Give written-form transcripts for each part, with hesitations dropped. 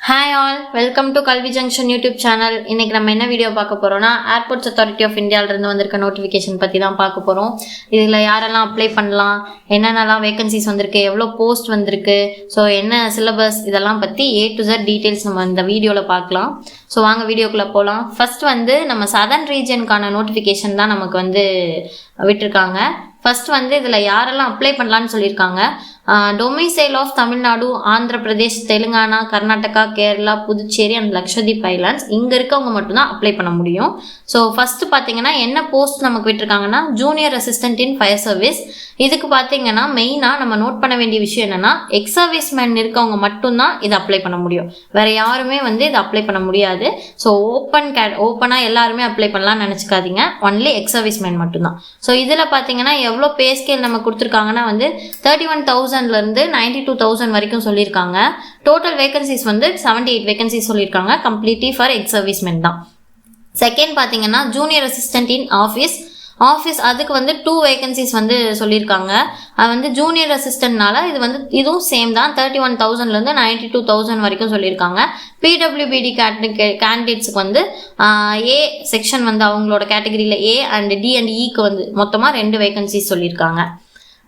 Hi all, welcome to கல்வி junction YouTube channel. இன்னைக்கு நம்ம என்ன வீடியோ பார்க்க போறோம்னா, ஏர்போர்ட்ஸ் அத்தாரிட்டி ஆஃப் இந்தியாவிலிருந்து வந்திருக்க நோட்டிஃபிகேஷன் பற்றி தான் பார்க்க போகிறோம். இதில் யாரெல்லாம் அப்ளை பண்ணலாம், என்னென்னலாம் வேகன்சிஸ் வந்திருக்கு, எவ்வளோ போஸ்ட் வந்திருக்கு, ஸோ என்ன சிலபஸ், இதெல்லாம் பற்றி A to Z டீட்டெயில்ஸ் நம்ம இந்த வீடியோவில் பார்க்கலாம். ஸோ வாங்க வீடியோக்குள்ளே போகலாம். ஃபர்ஸ்ட் வந்து நம்ம சதர்ன் ரீஜனுக்கான நோட்டிஃபிகேஷன் தான் நமக்கு வந்து விட்டுருக்காங்க. ஃபர்ஸ்ட் வந்து இதில் யாரெல்லாம் அப்ளை பண்ணலான்னு சொல்லியிருக்காங்க. Domicile of Tamil Nadu, Andhra Pradesh, Telangana, Karnataka, Kerala, Puducherry and Lakshadweep islands இங்கே இருக்கவங்க மட்டும்தான் அப்ளை பண்ண முடியும். ஸோ ஃபர்ஸ்ட் பார்த்தீங்கன்னா என்ன போஸ்ட் நமக்கு விட்டுருக்காங்கன்னா, junior assistant in fire service. இதுக்கு பார்த்தீங்கன்னா மெயினாக நம்ம நோட் பண்ண வேண்டிய விஷயம் என்னென்னா, எக்ஸ் சர்வீஸ் மேன் இருக்கவங்க மட்டும்தான் இதை அப்ளை பண்ண முடியும். வேறு யாருமே வந்து இதை அப்ளை பண்ண முடியாது. ஸோ ஓப்பனாக எல்லாருமே அப்ளை பண்ணலாம்னு நினச்சிக்காதீங்க. ஒன்லி எக்ஸ் சர்வீஸ் மேன் மட்டும்தான். ஸோ இதில் பார்த்தீங்கன்னா எவ்வளோ பே ஸ்கேல் நம்ம கொடுத்துருக்காங்கன்னா வந்து 31,000லேருந்து 92,000 வரைக்கும் சொல்லியிருக்காங்க. டோட்டல் வேகன்சிஸ் வந்து 78 வேகன்சிஸ் சொல்லியிருக்காங்க. Completely for ex service man தான். செகண்ட் பார்த்தீங்கன்னா ஜூனியர் அசிஸ்டன்ட் இன் ஆஃபீஸ். அதுக்கு வந்து 2 வேகன்சிஸ் வந்து சொல்லியிருக்காங்க. அது வந்து ஜூனியர் அசிஸ்டன்ட்னால இது வந்து இதுவும் சேம் தான். 31,000லேருந்து 92,000 வரைக்கும் சொல்லியிருக்காங்க. பிடபிள்யூபிடி கேண்டிடேட்ஸுக்கு வந்து ஏ செக்ஷன் வந்து அவங்களோட கேட்டகரியில் A அண்ட் D அண்ட் Eக்கு வந்து மொத்தமாக 2 வேகன்சிஸ் சொல்லியிருக்காங்க.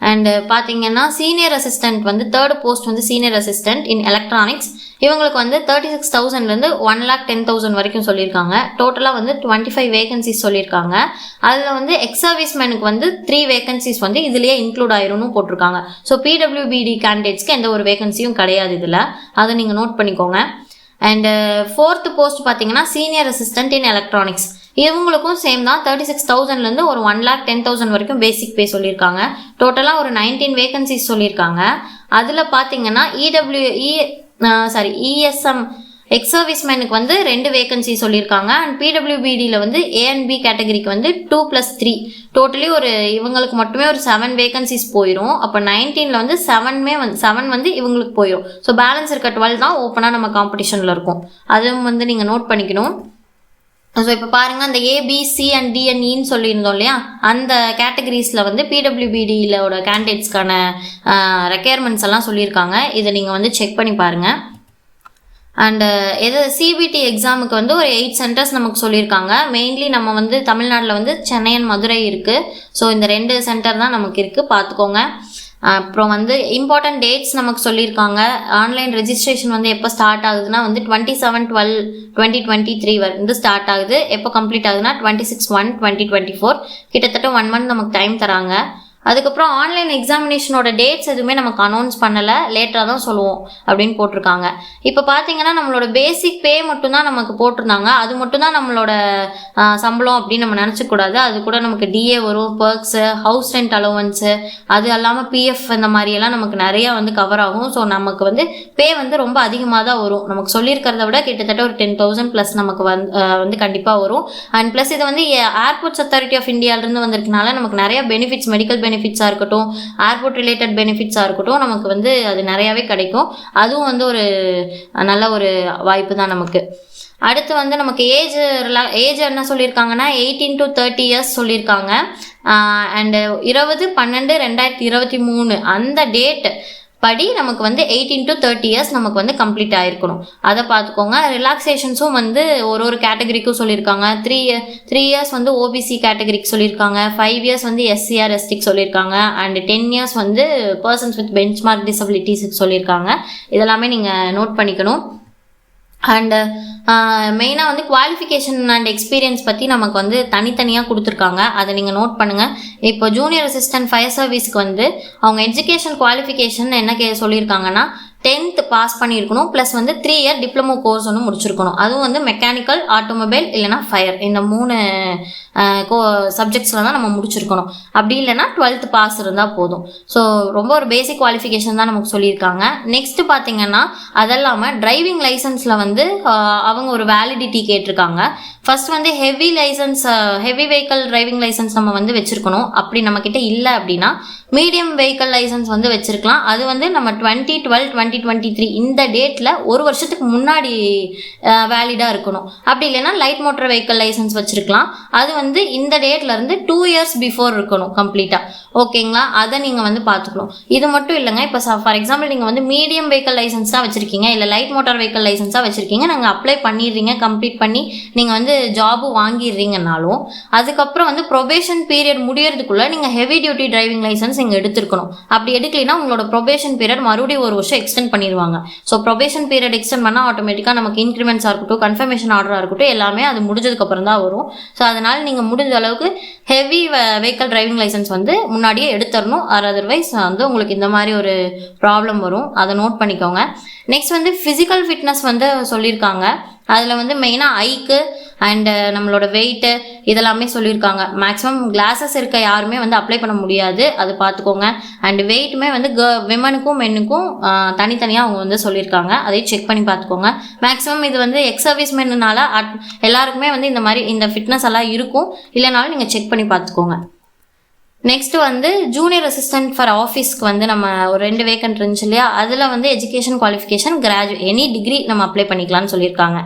அண்டு பார்த்தீங்கன்னா சீனியர் அசிஸ்டன்ட் வந்து தேர்ட் போஸ்ட் வந்து சீனியர் அசிஸ்டன்ட் இன் எலக்ட்ரானிக்ஸ். இவங்களுக்கு வந்து 36,000லேருந்து 1,10,000 வரைக்கும் சொல்லியிருக்காங்க. டோட்டலாக வந்து 25 வேகன்சிஸ் சொல்லியிருக்காங்க. அதில் வந்து எக்ஸ் சர்வீஸ் மேனுக்கு வந்து 3 வேகன்சிஸ் வந்து இதுலேயே இன்க்ளூட் ஆயிரும்னு போட்டிருக்காங்க. ஸோ பிடபிள்யூபிடி கேண்டிடேட்ஸ்க்கு எந்த ஒரு வேகன்சியும் கிடையாது இதில். அதை நீங்கள் நோட் பண்ணிக்கோங்க. அண்டு ஃபோர்த்து போஸ்ட் பார்த்தீங்கன்னா சீனியர் அசிஸ்டன்ட் இன் எலக்ட்ரானிக்ஸ். இவங்களுக்கும் சேம் தான். 36,000லேருந்து ஒரு 1,10,000 வரைக்கும் பேசிக் பே சொல்லியிருக்காங்க. டோட்டலாக ஒரு 19 வேகன்சிஸ் சொல்லியிருக்காங்க. அதில் பார்த்தீங்கன்னா ESM எக்ஸ் சர்வீஸ் மேனுக்கு வந்து 2 வேகன்சி சொல்லியிருக்காங்க. அண்ட் பிடபிள்யூபிடியில் வந்து A and B கேட்டகரிக்கு வந்து 2+3 டோட்டலி ஒரு இவங்களுக்கு மட்டுமே ஒரு 7 வேகன்சிஸ் போயிடும். அப்போ 19ல் வந்து 7 வந்து இவங்களுக்கு போயிடும். ஸோ பேலன்ஸ் இருக்க 12 தான் ஓப்பனாக நம்ம காம்படிஷனில் இருக்கும். அதுவும் வந்து நீங்கள் நோட் பண்ணிக்கணும். ஸோ இப்போ பாருங்கள், அந்த A, B, C and D and Eன்னு சொல்லியிருந்தோம் இல்லையா, அந்த கேட்டகரிஸில் வந்து பிடபிள்யூபிடியிலோட கேண்டிடேட்ஸ்க்கான ரெக்யர்மெண்ட்ஸ் எல்லாம் சொல்லியிருக்காங்க. இதை நீங்கள் வந்து செக் பண்ணி பாருங்கள். அண்டு CBT எக்ஸாமுக்கு வந்து ஒரு 8 சென்டர்ஸ் நமக்கு சொல்லியிருக்காங்க. மெயின்லி நம்ம வந்து தமிழ்நாட்டில் வந்து சென்னை அண்ட் மதுரை இருக்குது. ஸோ இந்த 2 சென்டர் தான் நமக்கு இருக்குது, பார்த்துக்கோங்க. அப்புறம் வந்து இம்பார்ட்டன்ட் டேட்ஸ் நமக்கு சொல்லியிருக்காங்க. ஆன்லைன் ரெஜிஸ்ட்ரேஷன் வந்து எப்போ ஸ்டார்ட் ஆகுதுன்னா வந்து 27/12/2023 வந்து ஸ்டார்ட் ஆகுது. எப்போ கம்ப்ளீட் ஆகுதுன்னா 26/1/2024. கிட்டத்தட்ட 1 மந்த் நமக்கு டைம் தராங்க. அதுக்கப்புறம் ஆன்லைன் எக்ஸாமினேஷனோட டேட்ஸ் எதுவுமே நமக்கு அனௌன்ஸ் பண்ணலை, லேட்டராக தான் சொல்லுவோம் அப்படின்னு போட்டிருக்காங்க. இப்போ பார்த்தீங்கன்னா நம்மளோட பேசிக் பே மட்டும்தான் நமக்கு போட்டிருந்தாங்க. அது மட்டும்தான் நம்மளோட சம்பளம் அப்படின்னு நம்ம நினச்சக்கூடாது. அது கூட நமக்கு DA வரும், பர்க்ஸு, ஹவுஸ் ரெண்ட் அலோவன்ஸு, அது இல்லாமல் PF இந்த மாதிரியெல்லாம் நமக்கு நிறையா வந்து கவர் ஆகும். ஸோ நமக்கு வந்து பே வந்து ரொம்ப அதிகமாக தான் வரும். நமக்கு சொல்லியிருக்கிறத விட கிட்டத்தட்ட ஒரு 10,000 ப்ளஸ் நமக்கு வந்து கண்டிப்பாக வரும். அண்ட் ப்ளஸ் இது வந்து ஏர்போர்ட்ஸ் அத்தாரிட்டி ஆஃப் இந்தியாவிலேருந்து வந்திருக்கனால நமக்கு நிறைய பெனிஃபிட்ஸ், மெடிக்கல் பெனிஃபிட்ஸாக இருக்கட்டும், ஏர்போர்ட் ரிலேட்டட் பெனிஃபிட்ஸாக இருக்கட்டும், நமக்கு வந்து அது நிறையாவே கிடைக்கும். அதுவும் வந்து ஒரு நல்ல ஒரு வாய்ப்பு தான் நமக்கு. அடுத்து வந்து நமக்கு ஏஜ் என்ன சொல்லியிருக்காங்கன்னா 18 to 30 இயர்ஸ் சொல்லியிருக்காங்க. அண்டு 20/12/2023 அந்த டேட் படி நமக்கு வந்து 18 to 30 இயர்ஸ் நமக்கு வந்து கம்ப்ளீட் ஆகிருக்கணும். அதை பார்த்துக்கோங்க. ரிலாக்ஸேஷன்ஸும் வந்து ஒரு கேட்டகரிக்கும் சொல்லியிருக்காங்க. 3 இயர்ஸ் வந்து OBC கேட்டகரிக்கு சொல்லியிருக்காங்க. 5 இயர்ஸ் வந்து SCR/STக்கு சொல்லியிருக்காங்க. அண்ட் 10 இயர்ஸ் வந்து பர்சன்ஸ் வித் பெஞ்ச்மார்க் டிசபிலிட்டிஸுக்கு சொல்லியிருக்காங்க. இதெல்லாமே நீங்கள் நோட் பண்ணிக்கணும். அண்டு மெயினாக வந்து குவாலிஃபிகேஷன் அண்ட் எக்ஸ்பீரியன்ஸ் பற்றி நமக்கு வந்து தனித்தனியாக கொடுத்துருக்காங்க. அதை நீங்கள் நோட் பண்ணுங்கள். இப்போ ஜூனியர் அசிஸ்டன்ட் ஃபயர் சர்வீஸ்க்கு வந்து அவங்க எஜுகேஷன் குவாலிஃபிகேஷன் என்ன சொல்லியிருக்காங்கன்னா 10th பாஸ் பண்ணியிருக்கணும், ப்ளஸ் வந்து 3 இயர் டிப்ளமோ கோர்ஸ் ஒன்று முடிச்சிருக்கணும். அதுவும் வந்து மெக்கானிக்கல், ஆட்டோமொபைல் இல்லைனா ஃபயர், இந்த 3 சப்ஜெக்ட்ஸில் தான் நம்ம முடிச்சிருக்கணும். அப்படி இல்லைனா 12th பாஸ் இருந்தால் போதும். ஸோ ரொம்ப ஒரு பேசிக் குவாலிஃபிகேஷன் தான் நமக்கு சொல்லியிருக்காங்க. நெக்ஸ்ட்டு பார்த்தீங்கன்னா அதெல்லாமல் டிரைவிங் லைசன்ஸில் வந்து அவங்க ஒரு வேலிடிட்டி கேட்டிருக்காங்க. ஃபர்ஸ்ட் வந்து ஹெவி வெஹிக்கல் டிரைவிங் லைசன்ஸ் நம்ம வந்து வச்சுருக்கணும். அப்படி நம்மக்கிட்ட இல்லை அப்படின்னா மீடியம் வெஹிக்கல் லைசன்ஸ் வந்து வச்சுருக்கலாம். அது வந்து நம்ம 2012-2023 இந்த டேட்டில் ஒரு வருஷத்துக்கு முன்னாடி வேலிடாக இருக்கணும். அப்படி இல்லைன்னா லைட் மோட்டர் வெஹிக்கல் லைசன்ஸ் வச்சுருக்கலாம். அது வந்து இந்த டேட்லேருந்து 2 இயர்ஸ் பிஃபோர் இருக்கணும் கம்ப்ளீட்டாக. ஓகேங்களா, அதை நீங்கள் வந்து பார்த்துக்கணும். இது மட்டும் இல்லைங்க, இப்போ ஃபார் எக்ஸாம்பிள் நீங்கள் வந்து மீடியம் வெஹிக்கல் லைசன்ஸ் தான் வச்சுருக்கீங்க, இல்லை லைட் மோட்டார் வெஹிக்கல் லைசன்ஸ் தான் வச்சுருக்கீங்க, நாங்கள் அப்ளை பண்ணிடுறீங்க, கம்ப்ளீட் பண்ணி நீங்கள் வந்து ஜாபு வாங்கிடுறீங்கனாலும் அதுக்கப்புறம் வந்து ப்ரொபேஷன் பீரியட் முடியறதுக்குள்ளே நீங்கள் ஹெவி டியூட்டி டிரைவிங் லைசன்ஸ் இங்கே எடுத்துருக்கணும். அப்படி எடுக்கலைன்னா உங்களோட ப்ரொபேஷன் பீரியட் மறுபடியும் ஒரு வருஷம் எக்ஸ்டெண்ட் பண்ணிடுவாங்க. ஸோ ப்ரொபேஷன் பீரியட் எக்ஸ்டெண்ட் பண்ணால் ஆட்டோமேட்டிக்காக நமக்கு இன்க்ரிமெண்ட்ஸாக இருக்கட்டும், கன்ஃபர்மேஷன் ஆர்டராக இருக்கட்டும், எல்லாமே அது முடிஞ்சதுக்கப்புறம் தான் வரும். ஸோ அதனால் நீங்கள் முடிஞ்ச அளவுக்கு ஹெவி வெஹிக்கல் டிரைவிங் லைசன்ஸ் வந்து முன்னாடியே எடுத்துடணும். அதர்வைஸ் வந்து உங்களுக்கு இந்த மாதிரி ஒரு ப்ராப்ளம் வரும், அதை நோட் பண்ணிக்கோங்க. நெக்ஸ்ட் வந்து ஃபிசிக்கல் ஃபிட்னஸ் வந்து சொல்லியிருக்காங்க. அதில் வந்து மெயினாக ஐக்கு அண்டு நம்மளோட வெயிட்டு இதெல்லாமே சொல்லியிருக்காங்க. மேக்ஸிமம் கிளாஸஸ் இருக்க யாருமே வந்து அப்ளை பண்ண முடியாது, அது பார்த்துக்கோங்க. அண்டு வெயிட்டுமே வந்து விமனுக்கும் மென்னுக்கும் தனித்தனியாக அவங்க வந்து சொல்லியிருக்காங்க, அதையும் செக் பண்ணி பார்த்துக்கோங்க. மேக்ஸிமம் இது வந்து எக்ஸ் சர்வீஸ் மென்னுனால எல்லாருக்குமே வந்து இந்த மாதிரி இந்த ஃபிட்னஸ் எல்லாம் இருக்கும், இல்லைனாலும் நீங்கள் செக் பண்ணி பார்த்துக்கோங்க. நெக்ஸ்ட் வந்து ஜூனியர் அசிஸ்டன்ட் ஃபார் ஆஃபீஸ்க்கு வந்து நம்ம ஒரு 2 வேக்கன்ட் இருந்துச்சு இல்லையா, அதில் வந்து education qualification graduate any degree நம்ம அப்ளை பண்ணிக்கலாம்னு சொல்லியிருக்காங்க.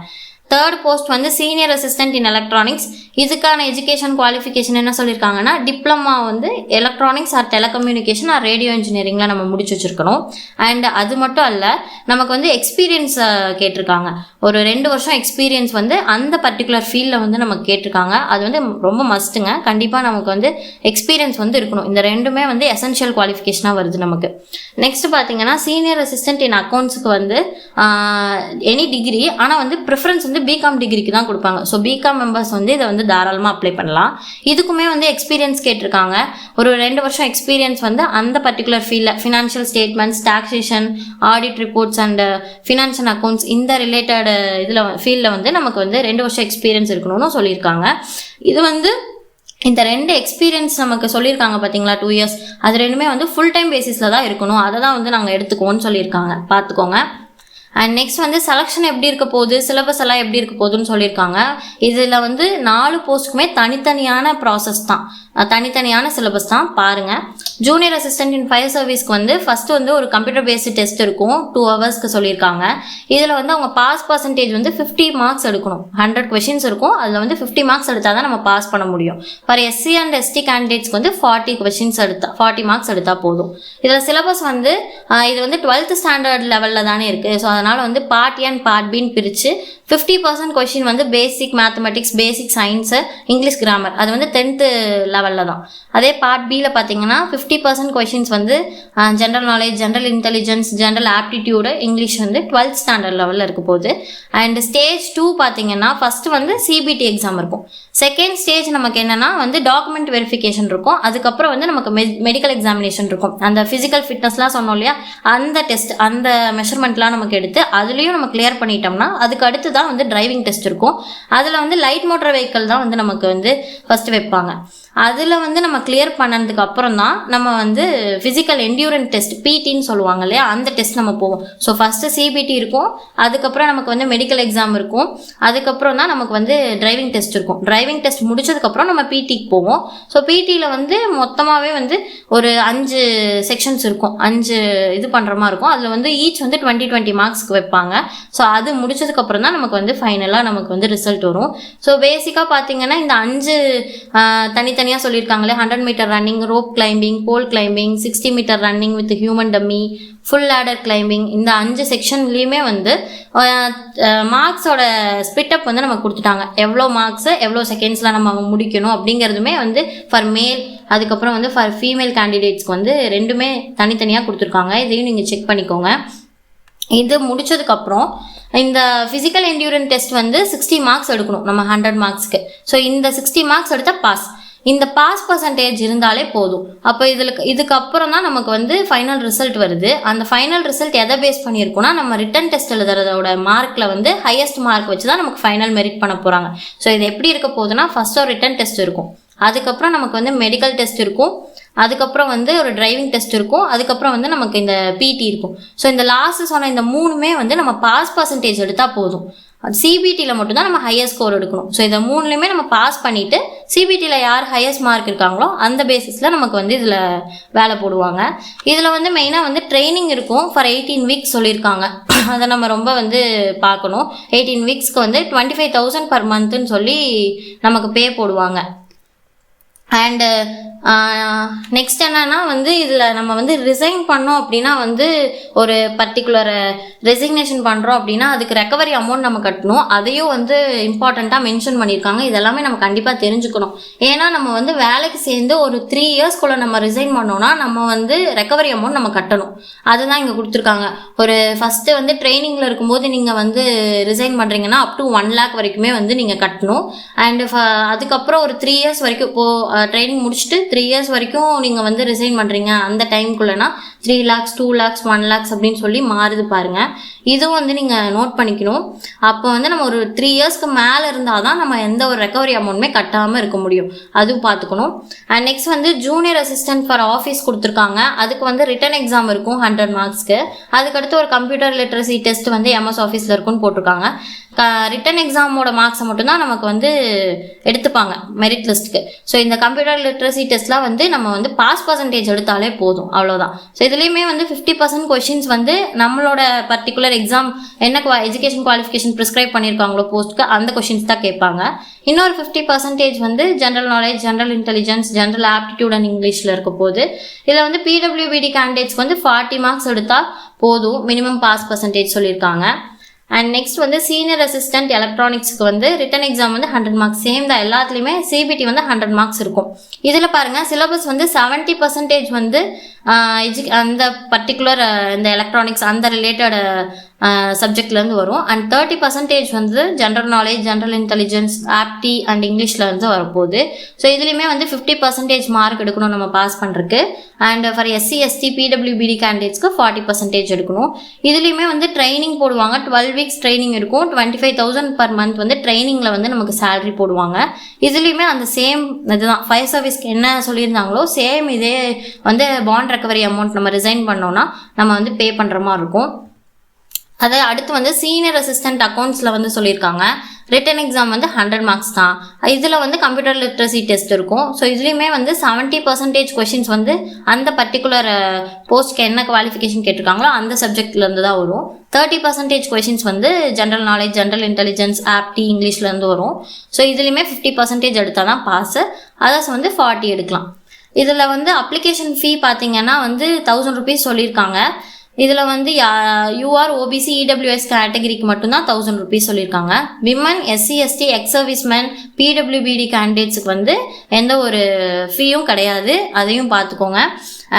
தேர்ட் போஸ்ட் வந்து சீனியர் அசிஸ்டன்ட் இன் எலக்ட்ரானிக்ஸ். இதுக்கான எஜுகேஷன் குவாலிஃபிகேஷன் என்ன சொல்லியிருக்காங்கன்னா, டிப்ளமா வந்து electronics or telecommunication or radio இன்ஜினியரிங்கில் நம்ம முடிச்சு வச்சுருக்கணும். அண்ட் அது மட்டும் அல்ல, நமக்கு வந்து எக்ஸ்பீரியன்ஸ் கேட்டிருக்காங்க. ஒரு 2 வருஷம் எக்ஸ்பீரியன்ஸ் வந்து அந்த பர்டிகுலர் ஃபீல்டில் வந்து நமக்கு கேட்டிருக்காங்க. அது வந்து ரொம்ப மஸ்ட்டுங்க, கண்டிப்பாக நமக்கு வந்து எக்ஸ்பீரியன்ஸ் வந்து இருக்கணும். இந்த ரெண்டுமே வந்து எசென்ஷியல் குவாலிஃபிகேஷனாக வருது நமக்கு. நெக்ஸ்ட் பார்த்தீங்கன்னா சீனியர் அசிஸ்டன்ட் இன் அக்கௌண்ட்ஸுக்கு வந்து எனி டிகிரி, ஆனால் வந்து ப்ரிஃபரன்ஸ் வந்து பிகாம் டிகிரிக்கு தான் கொடுப்பாங்க. ஸோ பிகாம் மெம்பர்ஸ் வந்து இதை வந்து தாராளமாக அப்ளை பண்ணலாம். இதுக்குமே வந்து எக்ஸ்பீரியன்ஸ் கேட்டிருக்காங்க. ஒரு 2 வருஷம் எக்ஸ்பீரியன்ஸ் வந்து அந்த பர்டிகுலர் ஃபீல்டில் financial statements, taxation, audit reports and financial accounts இந்த ரிலேட்டட் இதில் ஃபீல்டில் வந்து நமக்கு வந்து 2 வருஷம் எக்ஸ்பீரியன்ஸ் இருக்கணும்னு சொல்லியிருக்காங்க. இது வந்து இந்த 2 எக்ஸ்பீரியன்ஸ் நமக்கு சொல்லியிருக்காங்க பார்த்தீங்களா, 2 இயர்ஸ், அது ரெண்டுமே வந்து ஃபுல் டைம் பேசிஸில் தான் இருக்கணும். அதை தான் வந்து நாங்கள் எடுத்துக்குவோம்னு சொல்லியிருக்காங்க, பார்த்துக்கோங்க. அண்ட் நெக்ஸ்ட் வந்து செலெக்ஷன் எப்படி இருக்க போகுது, சிலபஸ் எல்லாம் எப்படி இருக்க போகுதுன்னு சொல்லியிருக்காங்க. இதில் வந்து 4 போஸ்ட்டுக்குமே தனித்தனியான ப்ராசஸ் தான், தனித்தனியான சிலபஸ் தான் பாருங்கள். ஜூனியர் அசிஸ்டன்ட் இன் ஃபயர் சர்வீஸ்க்கு வந்து ஃபஸ்ட்டு வந்து ஒரு கம்ப்யூட்டர் பேஸ்டு டெஸ்ட் இருக்கும், 2 ஹவர்ஸ்க்கு சொல்லியிருக்காங்க. இதில் வந்து அவங்க பாஸ் பர்சன்டேஜ் வந்து 50 மார்க்ஸ் எடுக்கணும். 100 கொஷின்ஸ் இருக்கும், அதில் வந்து 50 மார்க்ஸ் எடுத்தால் தான் நம்ம பாஸ் பண்ண முடியும். ஃபார் எஸ்சி அண்ட் எஸ்டி கேண்டிடேட்ஸ்க்கு வந்து 40 மார்க்ஸ் எடுத்தால் போதும். இதில் சிலபஸ் வந்து இது வந்து 12th ஸ்டாண்டர்ட் லெவலில் தானே இருக்குது. ஸோ அதனால் வந்து பார்ட் ஏ அண்ட் பார்ட் பின்னு பிரித்து 50% கொஷின் வந்து பேசிக் மேத்தமெட்டிக்ஸ், பேசிக் சயின்ஸு, இங்கிலீஷ் கிராமர், அது வந்து 10th லெவலில் தான். அதே பார்ட் பியில் பார்த்தீங்கன்னா 50% கொஷின்ஸ் வந்து general knowledge, general intelligence, general aptitude, English வந்து 12th ஸ்டாண்டர்ட் லெவலில் இருக்க போகுது. அண்ட் ஸ்டேஜ் 2 பார்த்தீங்கன்னா ஃபஸ்ட்டு வந்து சிபிடி எக்ஸாம் இருக்கும். செகண்ட் ஸ்டேஜ் நமக்கு என்னென்னா வந்து டாக்குமெண்ட் வெரிஃபிகேஷன் இருக்கும். அதுக்கப்புறம் வந்து நமக்கு மெடிக்கல் எக்ஸாமினேஷன் இருக்கும். அந்த ஃபிசிக்கல் ஃபிட்னஸ்லாம் சொன்னோம் இல்லையா, அந்த டெஸ்ட், அந்த மெஷர்மெண்ட்லாம் நமக்கு எடுத்து அதுலேயும் நம்ம கிளியர் பண்ணிட்டோம்னா அதுக்கு அடுத்து தான் வந்து டிரைவிங் டெஸ்ட் இருக்கும். அதில் வந்து லைட் மோட்டர் வெஹிக்கிள் தான் வந்து நமக்கு வந்து ஃபஸ்ட்டு வைப்பாங்க. அதில் வந்து நம்ம கிளியர் பண்ணதுக்கு அப்புறம் தான் நம்ம வந்து ஃபிசிக்கல் என்டியூரன்ஸ் டெஸ்ட், பிடின்னு சொல்லுவாங்க இல்லையா, அந்த டெஸ்ட் நம்ம போவோம். ஸோ ஃபஸ்ட்டு சிபிடி இருக்கும், அதுக்கப்புறம் நமக்கு வந்து மெடிக்கல் எக்ஸாம் இருக்கும், அதுக்கப்புறம் தான் நமக்கு வந்து டிரைவிங் டெஸ்ட் இருக்கும். டிரைவிங் டெஸ்ட் முடிச்சதுக்கப்புறம் நம்ம பிடிக்கு போவோம். ஸோ பிடியில் வந்து மொத்தமாகவே வந்து ஒரு 5 செக்ஷன்ஸ் இருக்கும், 5 இது பண்ணுற மாதிரி இருக்கும். அதில் வந்து ஈச் வந்து 20 மார்க்ஸ்க்கு வைப்பாங்க. ஸோ அது முடிச்சதுக்கப்புறம் தான் நமக்கு வந்து ஃபைனலாக நமக்கு வந்து ரிசல்ட் வரும். ஸோ பேசிக்காக பார்த்தீங்கன்னா இந்த 5 தனித்தனியாக சொல்லியிருக்காங்களே, 100 metre running, rope climbing, pole climbing, 60 metre running with human dummy, full ladder climbing, இந்த 5 செக்ஷன்லேயுமே வந்து மார்க்ஸோட ஸ்பிட்டப் வந்து நமக்கு கொடுத்துட்டாங்க. எவ்வளோ மார்க்ஸு எவ்வளோ செகண்ட்ஸில் நம்ம முடிக்கணும் அப்படிங்கிறதுமே வந்து ஃபார் மேல், அதுக்கப்புறம் வந்து ஃபார் ஃபீமேல் கேண்டிடேட்ஸ்க்கு வந்து ரெண்டுமே தனித்தனியாக கொடுத்துருக்காங்க. இதையும் நீங்கள் செக் பண்ணிக்கோங்க. இது முடிச்சதுக்கப்புறம் இந்த ஃபிசிக்கல் என்டியூரன்ஸ் டெஸ்ட் வந்து 60 மார்க்ஸ் எடுக்கணும் நம்ம 100 மார்க்ஸ்க்கு. ஸோ இந்த 60 மார்க்ஸ் எடுத்தால் பாஸ். இந்த பாஸ் பர்சன்டேஜ் இருந்தாலே போதும். அப்போ இதுக்கப்புறம் தான் நமக்கு வந்து ஃபைனல் ரிசல்ட் வருது. அந்த ஃபைனல் ரிசல்ட் எதை பேஸ் பண்ணியிருக்கோன்னா, நம்ம ரிட்டன் டெஸ்ட் எழுதுறதோட மார்க்கில் வந்து ஹையஸ்ட் மார்க் வச்சு தான் நமக்கு ஃபைனல் மெரிட் பண்ண போகிறாங்க. ஸோ இது எப்படி இருக்க போகுதுன்னா, ஃபஸ்ட்டு ஒரு ரிட்டன் டெஸ்ட் இருக்கும், அதுக்கப்புறம் நமக்கு வந்து மெடிக்கல் டெஸ்ட் இருக்கும், அதுக்கப்புறம் வந்து ஒரு டிரைவிங் டெஸ்ட் இருக்கும், அதுக்கப்புறம் வந்து நமக்கு இந்த பிடி இருக்கும். ஸோ இந்த லாஸ்ட் சொன்ன இந்த 3மே வந்து நம்ம பாஸ் பர்சன்டேஜ் எடுத்தால் போதும். சிபிடியில் மட்டும்தான் நம்ம ஹையர் ஸ்கோர் எடுக்கணும். ஸோ இதை 3லையுமே நம்ம பாஸ் பண்ணிவிட்டு சிபிடியில் யார் ஹையஸ்ட் மார்க் இருக்காங்களோ அந்த பேசிஸில் நமக்கு வந்து இதில் வேலை போடுவாங்க. இதில் வந்து மெயினாக வந்து ட்ரைனிங் இருக்கும் ஃபார் 18 வீக்ஸ் சொல்லியிருக்காங்க. அதை நம்ம ரொம்ப வந்து பார்க்கணும். 18 வீக்ஸ்க்கு வந்து 25,000 பர் மந்த்துன்னு சொல்லி நமக்கு பே போடுவாங்க. அண்டு நெக்ஸ்ட் என்னன்னா வந்து இதில் நம்ம வந்து ரிசைன் பண்ணோம் அப்படின்னா வந்து ஒரு பர்டிகுலர் ரெசிக்னேஷன் பண்ணுறோம் அப்படின்னா அதுக்கு ரெக்கவரி அமௌண்ட் நம்ம கட்டணும். அதையும் வந்து இம்பார்ட்டண்ட்டாக மென்ஷன் பண்ணியிருக்காங்க. இதெல்லாமே நம்ம கண்டிப்பாக தெரிஞ்சுக்கணும். ஏன்னா நம்ம வந்து வேலைக்கு சேர்ந்து ஒரு 3 இயர்ஸ்க்குள்ளே நம்ம ரிசைன் பண்ணோம்னா நம்ம வந்து ரெக்கவரி அமௌண்ட் நம்ம கட்டணும். அதுதான் இங்கே கொடுத்துருக்காங்க. ஒரு ஃபஸ்ட்டு வந்து ட்ரைனிங்கில் இருக்கும்போது நீங்கள் வந்து ரிசைன் பண்ணுறீங்கன்னா அப் டு 1 lakh வரைக்குமே வந்து நீங்கள் கட்டணும். அண்டு அதுக்கப்புறம் ஒரு 3 இயர்ஸ் வரைக்கும் இப்போது ட்ரைனிங் முடிச்சுட்டு 3 இயர்ஸ் வரைக்கும் நீங்கள் வந்து ரிசைன் பண்ணுறீங்க அந்த டைமுக்குள்ளனா 3 lakhs 2 lakhs 1 lakhs அப்படின்னு சொல்லி மாறுது பாருங்கள். இதுவும் வந்து நீங்கள் நோட் பண்ணிக்கணும். அப்போ வந்து நம்ம ஒரு 3 இயர்ஸ்க்கு மேலே இருந்தால் தான் நம்ம எந்த ஒரு ரெக்கவரி அமௌண்ட்டுமே கட்டாமல் இருக்க முடியும். அதுவும் பார்த்துக்கணும். அண்ட் நெக்ஸ்ட் வந்து ஜூனியர் அசிஸ்டன்ட் ஃபார் ஆஃபீஸ் கொடுத்துருக்காங்க. அதுக்கு வந்து ரிட்டன் எக்ஸாம் இருக்கும் 100 மார்க்ஸ்க்கு. அதுக்கடுத்து ஒரு கம்ப்யூட்டர் லிட்ரஸி டெஸ்ட் வந்து எம்எஸ் ஆஃபீஸில் இருக்குன்னு போட்டிருக்காங்க. ரிட்டன் எக்ஸாமோட மார்க்ஸை மட்டும்தான் நமக்கு வந்து எடுத்துப்பாங்க மெரிட் லிஸ்ட்டுக்கு. ஸோ இந்த கம்ப்யூட்டர் லிட்ரஸி டெஸ்ட்லாம் வந்து நம்ம வந்து பாஸ் பர்சன்டேஜ் எடுத்தாலே போதும், அவ்வளோதான். ஸோ இதுலேயுமே வந்து 50% கொஷின்ஸ் வந்து நம்மளோட பர்டிகுலர் எக்ஸாம் என்ன எஜுகேஷன் குவாலிஃபிகேஷன் ப்ரிஸ்கிரைப் பண்ணியிருக்காங்களோ போஸ்ட்டுக்கு அந்த கொஷின்ஸ் தான் கேட்பாங்க. இன்னொரு 50% வந்து general knowledge, general intelligence, general aptitude and இங்கிலீஷில் இருக்க போது. இதில் வந்து பிடபிள்யூபிடி கேண்டிடேட்ஸ்க்கு வந்து 40 மார்க்ஸ் எடுத்தால் போதும், மினிமம் பாஸ் பர்சன்டேஜ் சொல்லியிருக்காங்க. அண்ட் நெக்ஸ்ட் வந்து சீனியர் அசிஸ்டன்ட் எலக்ட்ரானிக்ஸ்க்கு வந்து ரிட்டன் எக்ஸாம் வந்து 100 மார்க்ஸ் சேம் தான். எல்லாத்துலேயுமே சிபிடி வந்து 100 மார்க்ஸ் இருக்கும். இதில் பாருங்கள் சிலபஸ் வந்து 70% வந்து அந்த பர்டிகுலர் இந்த எலக்ட்ரானிக்ஸ் அந்த ரிலேட்டட் சப்ஜெக்ட்லேருந்து வரும். அண்ட் 30% வந்து general knowledge, general intelligence, apti and இங்கிலீஷ்லேருந்து வரப்போகுது. ஸோ இதுலேயுமே வந்து 50% மார்க் எடுக்கணும் நம்ம பாஸ் பண்ணுறதுக்கு. And for SC ST PWBD கேண்டிடேட்ஸ்க்கு 40% எடுக்கணும். இதுலேயுமே வந்து ட்ரைனிங் போடுவாங்க. 12 வீக்ஸ் ட்ரைனிங் இருக்கும். 25,000 பர் மந்த் வந்து ட்ரைனிங்கில் வந்து நமக்கு சேலரி போடுவாங்க. இதுலேயுமே அந்த சேம் இதுதான் ஃபயர் சர்வீஸ்க்கு என்ன சொல்லியிருந்தாங்களோ சேம் இதே வந்து பாண்ட் ரெக்கவரி அமௌண்ட் நம்ம ரிசைன் பண்ணோன்னா நம்ம வந்து பே பண்ணுற மாதிரி இருக்கும். அதை அடுத்து வந்து சீனியர் அசிஸ்டன்ட் அக்கௌண்ட்ஸில் வந்து சொல்லியிருக்காங்க ரிட்டன் எக்ஸாம் வந்து 100 மார்க்ஸ் தான். இதில் வந்து கம்ப்யூட்டர் லிட்ரஸி டெஸ்ட் இருக்கும். ஸோ இதுலேயுமே வந்து 70% கொஷின்ஸ் வந்து அந்த பர்டிகுலர் போஸ்ட்க்கு என்ன குவாலிஃபிகேஷன் கேட்டிருக்காங்களோ அந்த சப்ஜெக்ட்லேருந்து தான் வரும். 30% கொஷின்ஸ் வந்து ஜென்ரல் நாலேஜ், ஜென்ரல் இன்டெலிஜென்ஸ், ஆப்டி இங்கிலீஷ்லேருந்து வரும். ஸோ இதுலேயுமே 50% எடுத்தால் தான் பாஸு. அதர்ஸ் வந்து 40 எடுக்கலாம். இதில் வந்து அப்ளிகேஷன் ஃபீ பார்த்தீங்கன்னா வந்து 1000 rupees சொல்லியிருக்காங்க. இதில் வந்து யூஆர் ஓபிசி இடபிள்யூஎஸ் கேட்டகரிக்கு மட்டும்தான் 1000 rupees சொல்லியிருக்காங்க. Women, SC ST, ex serviceman, PWBD கேண்டிடேட்ஸுக்கு வந்து எந்த ஒரு ஃபீயும் கிடையாது, அதையும் பார்த்துக்கோங்க.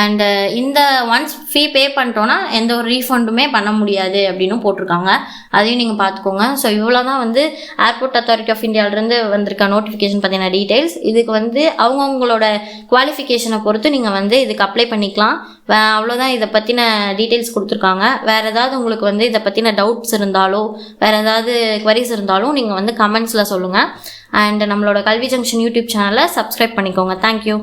அண்டு இந்த ஒன்ஸ் ஃபீ பே பண்ணிட்டோன்னா எந்த ஒரு ரீஃபண்டுமே பண்ண முடியாது அப்படின்னு போட்டிருக்காங்க. அதையும் நீங்கள் பார்த்துக்கோங்க. ஸோ இவ்வளோ தான் வந்து ஏர்போர்ட் அத்தாரிட்டி ஆஃப் இந்தியாவிலேருந்து வந்திருக்க நோட்டிஃபிகேஷன் பற்றின டீட்டெயில்ஸ். இதுக்கு வந்து அவங்கவுங்களோட குவாலிஃபிகேஷனை பொறுத்து நீங்கள் வந்து இதுக்கு அப்ளை பண்ணிக்கலாம். அவ்வளோதான், இதை பற்றின டீட்டெயில்ஸ் கொடுத்துருக்காங்க. வேறு ஏதாவது உங்களுக்கு வந்து இதை பற்றின டவுட்ஸ் இருந்தாலோ வேறு ஏதாவது குவரிஸ் இருந்தாலும் நீங்கள் வந்து கமெண்ட்ஸில் சொல்லுங்கள். அண்ட் நம்மளோட கல்வி ஜங்ஷன் யூடியூப் சேனலை சப்ஸ்கிரைப் பண்ணிக்கோங்க. தேங்க்யூ.